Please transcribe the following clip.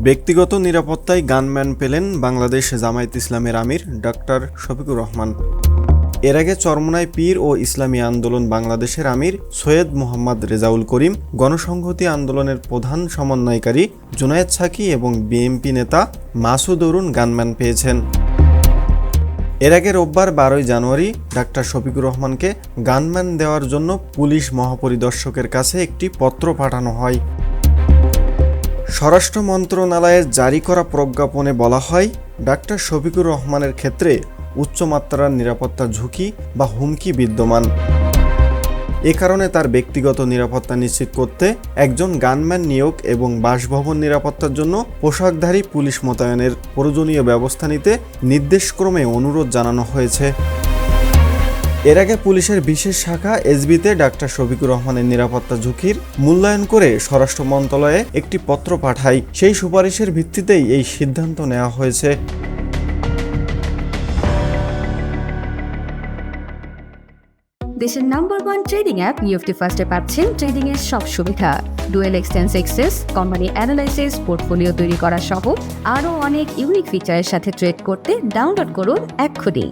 ব্যক্তিগত নিরাপত্তায় গানম্যান পেলেন বাংলাদেশ জামায়াত ইসলামের আমির ডক্টর শফিকুর রহমান। এর আগে চরমোনাই পীর ও ইসলামী আন্দোলন বাংলাদেশের আমির সৈয়দ মোহাম্মদ রেজাউল করিম, গণসংহতি আন্দোলনের প্রধান সমন্বয়কারী জুনায়েদ সাকি এবং বিএনপি নেতা মাসুদ অরুণ গানম্যান পেয়েছেন। এর আগে রোববার 12 জানুয়ারি ডক্টর শফিকুর রহমানকে গানম্যান দেওয়ার জন্য পুলিশ মহাপরিদর্শকের কাছে একটি পত্র পাঠানো হয়। স্বরাষ্ট্র মন্ত্রণালয়ের জারি করা প্রজ্ঞাপনে বলা হয়, ডক্টর শফিকুর রহমানের ক্ষেত্রে উচ্চমাত্রার নিরাপত্তা ঝুঁকি বা হুমকি বিদ্যমান। এ কারণে তার ব্যক্তিগত নিরাপত্তা নিশ্চিত করতে একজন গানম্যান নিয়োগ এবং বাসভবন নিরাপত্তার জন্য পোশাকধারী পুলিশ মোতায়েনের প্রয়োজনীয় ব্যবস্থা নিতে নির্দেশক্রমে অনুরোধ জানানো হয়েছে। এর আগে পুলিশের বিশেষ শাখা এসবিতে ডক্টর শফিকুর রহমানের নিরাপত্তা ঝুঁকির মূল্যায়ন করে স্বরাষ্ট্র মন্ত্রণালয়ে একটি পত্র পাঠায়। সেই সুপারিশের ভিত্তিতেই এই সিদ্ধান্ত নেওয়া হয়েছে। দেশের নাম্বার 1 ট্রেডিং অ্যাপ নিফটি ফার্স্টে পাচ্ছেন ট্রেডিং এর সব সুবিধা, dual এক্সটেন্স access, company analysis, portfolio তৈরি করা সহ আরও অনেক ইউনিক ফিচারের সাথে ট্রেড করতে ডাউনলোড করুন এক্ষুনি।